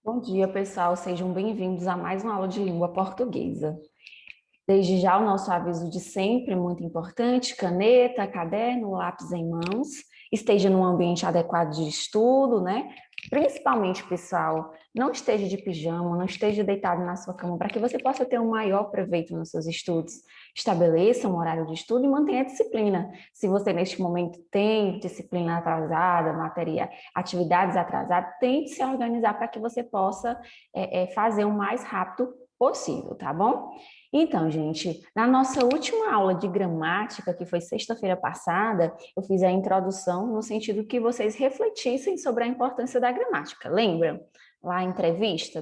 Bom dia, pessoal. Sejam bem-vindos a mais uma aula de língua portuguesa. Desde já, o nosso aviso de sempre, muito importante: caneta, caderno, lápis em mãos, esteja num ambiente adequado de estudo, né? Principalmente, pessoal, não esteja de pijama, não esteja deitado na sua cama, para que você possa ter um maior proveito nos seus estudos. Estabeleça um horário de estudo e mantenha a disciplina. Se você, neste momento, tem disciplina atrasada, atividades atrasadas, tente se organizar para que você possa fazer o mais rápido possível, tá bom? Então, gente, na nossa última aula de gramática, que foi sexta-feira passada, eu fiz a introdução no sentido que vocês refletissem sobre a importância da gramática. Lembra? Lá a entrevista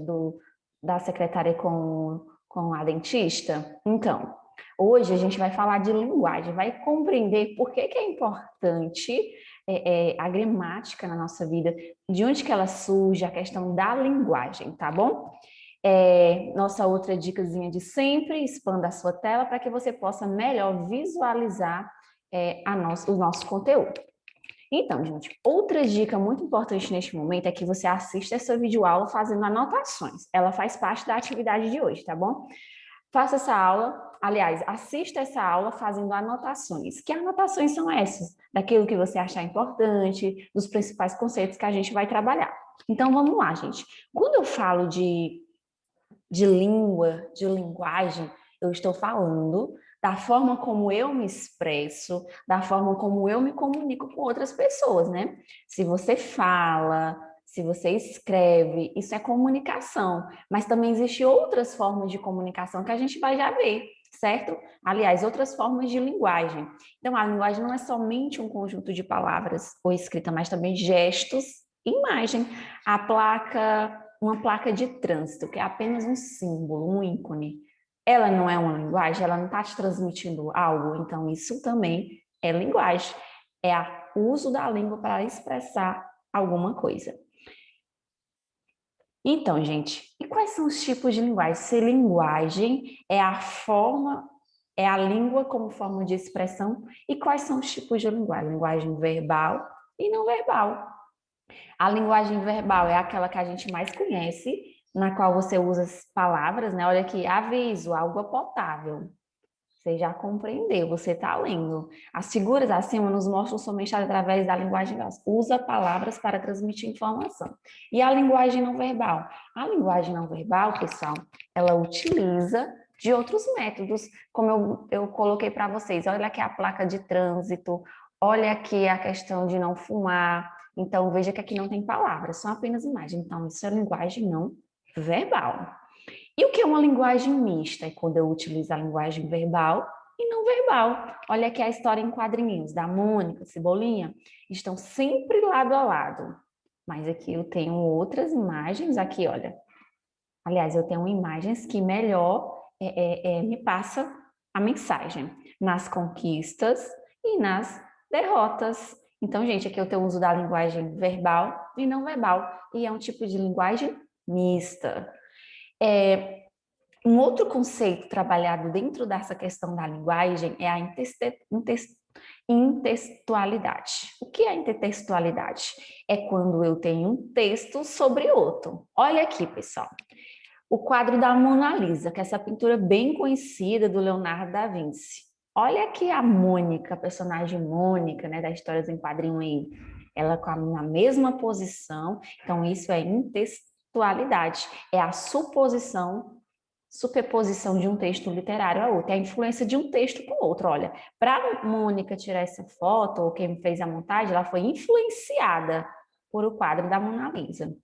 da secretária com a dentista? Então, hoje a gente vai falar de linguagem, vai compreender por que é importante a gramática na nossa vida, de onde que ela surge, a questão da linguagem, tá bom? Nossa outra dicasinha de sempre: expanda a sua tela para que você possa melhor visualizar o nosso conteúdo. Então, gente, outra dica muito importante neste momento é que você assista essa videoaula fazendo anotações. Ela faz parte da atividade de hoje, tá bom? Faça essa aula, aliás, assista essa aula fazendo anotações. Que anotações são essas? Daquilo que você achar importante, dos principais conceitos que a gente vai trabalhar. Então, vamos lá, gente. Quando eu falo de língua, de linguagem, eu estou falando da forma como eu me expresso, da forma como eu me comunico com outras pessoas, né? Se você fala, se você escreve, isso é comunicação, mas também existem outras formas de comunicação que a gente vai já ver, certo? Aliás, outras formas de linguagem. Então, a linguagem não é somente um conjunto de palavras ou escrita, mas também gestos e imagem. A placa uma placa de trânsito, que é apenas um símbolo, um ícone, ela não é uma linguagem, ela não está te transmitindo algo, então isso também é linguagem, é o uso da língua para expressar alguma coisa. Então, gente, e quais são os tipos de linguagem? Se linguagem é a forma, é a língua como forma de expressão, e quais são os tipos de linguagem? Linguagem verbal e não verbal. A linguagem verbal é aquela que a gente mais conhece, na qual você usa as palavras, né? Olha aqui: aviso, água potável. Você já compreendeu, você está lendo. As figuras acima nos mostram somente através da linguagem verbal. Usa palavras para transmitir informação. E a linguagem não verbal? A linguagem não verbal, pessoal, ela utiliza de outros métodos, como eu coloquei para vocês. Olha aqui a placa de trânsito, olha aqui a questão de não fumar. Então, veja que aqui não tem palavras, são apenas imagens. Então, isso é linguagem não verbal. E o que é uma linguagem mista? É quando eu utilizo a linguagem verbal e não verbal. Olha aqui a história em quadrinhos da Mônica, Cebolinha, estão sempre lado a lado. Mas aqui eu tenho outras imagens, aqui, olha. Aliás, eu tenho imagens que melhor me passa a mensagem nas conquistas e nas derrotas. Então, gente, aqui eu tenho o uso da linguagem verbal e não verbal, e é um tipo de linguagem mista. Um outro conceito trabalhado dentro dessa questão da linguagem é a intertextualidade. O que é intertextualidade? É quando eu tenho um texto sobre outro. Olha aqui, pessoal. O quadro da Mona Lisa, que é essa pintura bem conhecida do Leonardo da Vinci. Olha aqui a Mônica, a personagem Mônica, né, da Histórias em Quadrinho aí. Ela na mesma posição. Então, isso é intertextualidade. É a superposição de um texto literário a outro, é a influência de um texto com o outro. Olha, para a Mônica tirar essa foto, ou quem fez a montagem, ela foi influenciada por o quadro da Mona Lisa.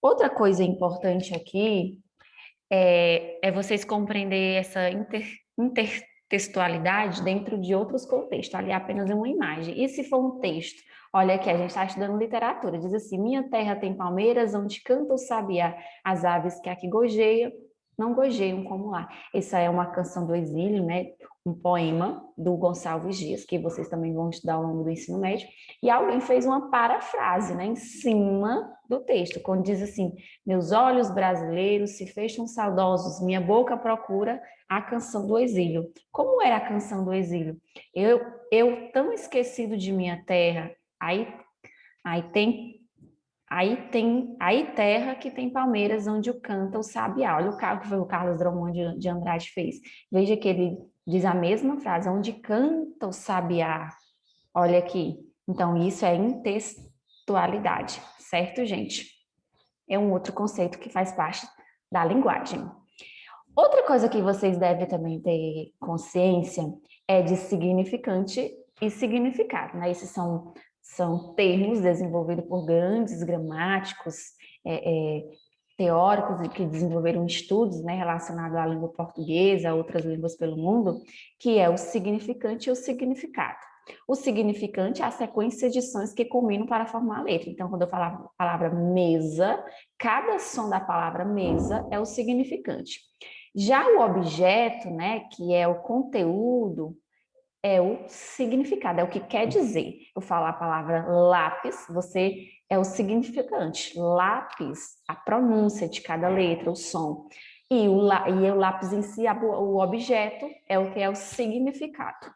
Outra coisa importante aqui é vocês compreender essa intertextualidade dentro de outros contextos. Ali é apenas uma imagem. E se for um texto? Olha aqui, a gente está estudando literatura. Diz assim: minha terra tem palmeiras, onde canta o sabiá, as aves que aqui gojeiam, não gojeiam como lá. Essa é uma canção do exílio, né? Um poema do Gonçalves Dias, que vocês também vão estudar ao longo do ensino médio. E alguém fez uma parafrase, né, em cima do texto, quando diz assim: meus olhos brasileiros se fecham saudosos, minha boca procura a canção do exílio. Como era a canção do exílio? Eu tão esquecido de minha terra. Aí tem Aí terra que tem palmeiras onde o canta o sabiá. Olha o carro que foi o Carlos Drummond de Andrade fez. Veja que ele diz a mesma frase, onde canta o sabiá. Olha aqui. Então, isso é intextualidade, certo, gente? É um outro conceito que faz parte da linguagem. Outra coisa que vocês devem também ter consciência é de significante e significado, né? Esses são termos desenvolvidos por grandes gramáticos, teóricos que desenvolveram estudos, né, relacionados à língua portuguesa, a outras línguas pelo mundo, que é o significante e o significado. O significante é a sequência de sons que combinam para formar a letra. Então, quando eu falar a palavra mesa, cada som da palavra mesa é o significante. Já o objeto, né, que é o conteúdo, é o significado, é o que quer dizer. Eu falo a palavra lápis, você é o significante. Lápis, a pronúncia de cada letra, o som. E o lápis em si, o objeto, é o que é o significado.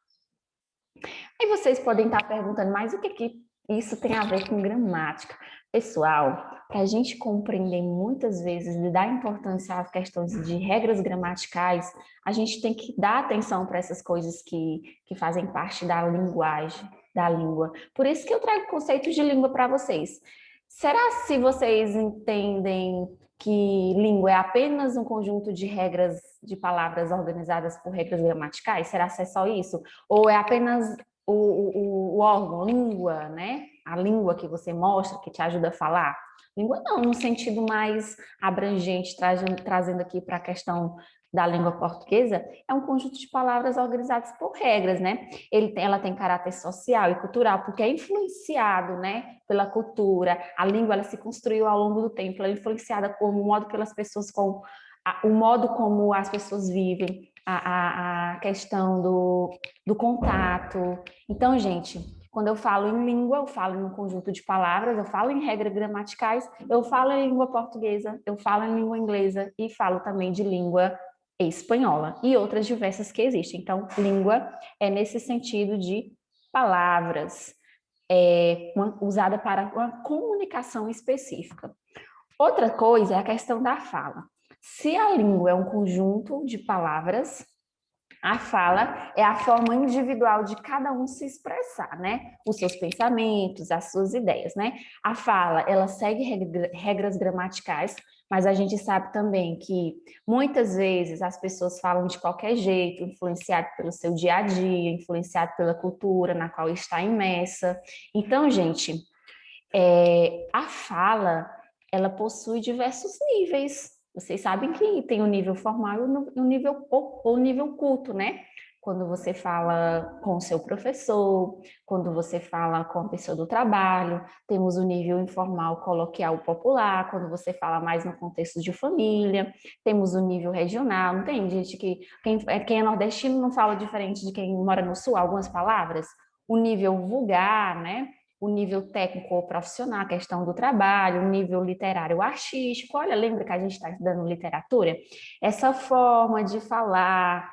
Aí vocês podem estar perguntando, mas o que isso tem a ver com gramática? Pessoal, para a gente compreender muitas vezes e dar importância às questões de regras gramaticais, a gente tem que dar atenção para essas coisas que fazem parte da linguagem, da língua. Por isso que eu trago conceitos de língua para vocês. Será se vocês entendem que língua é apenas um conjunto de regras, de palavras organizadas por regras gramaticais? Será que é só isso? Ou é apenas o órgão, língua, né? A língua que você mostra, que te ajuda a falar. Língua não, no sentido mais abrangente, trazendo aqui para a questão da língua portuguesa, é um conjunto de palavras organizadas por regras, né? Ela tem caráter social e cultural, porque é influenciado, né, pela cultura. A língua, ela se construiu ao longo do tempo, ela é influenciada por o modo pelas pessoas, o modo como as pessoas vivem, a questão do contato. Então, gente, quando eu falo em língua, eu falo em um conjunto de palavras, eu falo em regras gramaticais, eu falo em língua portuguesa, eu falo em língua inglesa e falo também de língua espanhola e outras diversas que existem. Então, língua é nesse sentido de palavras, usada para uma comunicação específica. Outra coisa é a questão da fala. Se a língua é um conjunto de palavras, a fala é a forma individual de cada um se expressar, né? Os seus pensamentos, as suas ideias, né? A fala, ela segue regras gramaticais, mas a gente sabe também que muitas vezes as pessoas falam de qualquer jeito, influenciado pelo seu dia a dia, influenciado pela cultura na qual está imersa. Então, gente, a fala, ela possui diversos níveis. Vocês sabem que tem o nível formal e o nível culto, né? Quando você fala com o seu professor, quando você fala com a pessoa do trabalho, temos o nível informal, coloquial, popular, quando você fala mais no contexto de família, temos o nível regional, não tem gente que, quem é nordestino não fala diferente de quem mora no sul, algumas palavras, o nível vulgar, né? O nível técnico ou profissional, a questão do trabalho, o nível literário ou artístico. Olha, lembra que a gente está estudando literatura? Essa forma de falar,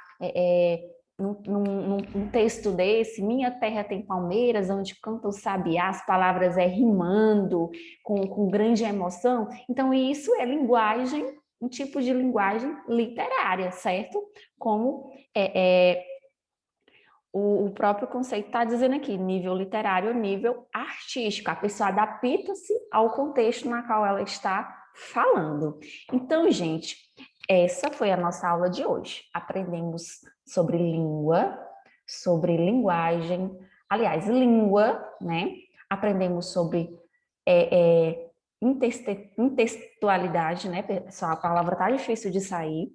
num texto desse, Minha Terra Tem Palmeiras, onde canta o sabiá, as palavras rimando, com grande emoção. Então, isso é linguagem, um tipo de linguagem literária, certo? Como o próprio conceito está dizendo aqui, nível literário, nível artístico. A pessoa adapta-se ao contexto na qual ela está falando. Então, gente, essa foi a nossa aula de hoje. Aprendemos sobre língua, sobre linguagem, aliás, língua, né? Aprendemos sobre intertextualidade, né, pessoal? A palavra tá difícil de sair.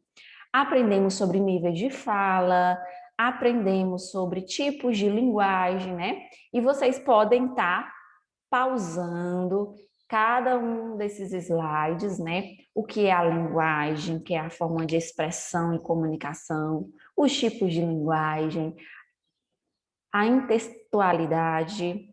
Aprendemos sobre níveis de fala, aprendemos sobre tipos de linguagem, né? E vocês podem estar pausando cada um desses slides, né? O que é a linguagem, que é a forma de expressão e comunicação, os tipos de linguagem, a intertextualidade,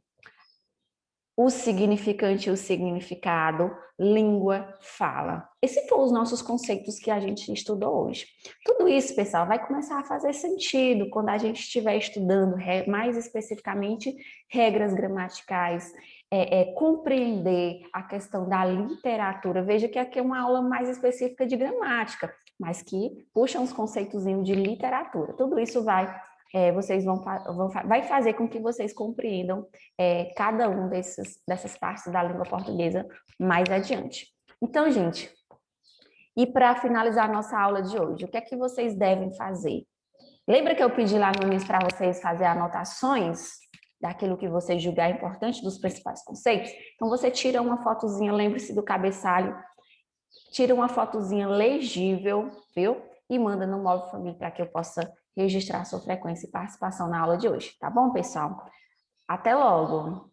o significante e o significado, língua, fala. Esses foram os nossos conceitos que a gente estudou hoje. Tudo isso, pessoal, vai começar a fazer sentido quando a gente estiver estudando mais especificamente regras gramaticais, compreender a questão da literatura. Veja que aqui é uma aula mais específica de gramática, mas que puxa uns conceitozinhos de literatura. Tudo isso vocês vai fazer com que vocês compreendam cada um dessas partes da língua portuguesa mais adiante. Então, gente, e para finalizar a nossa aula de hoje, o que é que vocês devem fazer? Lembra que eu pedi lá no início para vocês fazer anotações daquilo que você julgar importante, dos principais conceitos? Então, você tira uma fotozinha, lembre-se do cabeçalho, tira uma fotozinha legível, viu? E manda no Move Família para que eu possa registrar a sua frequência e participação na aula de hoje, tá bom, pessoal? Até logo!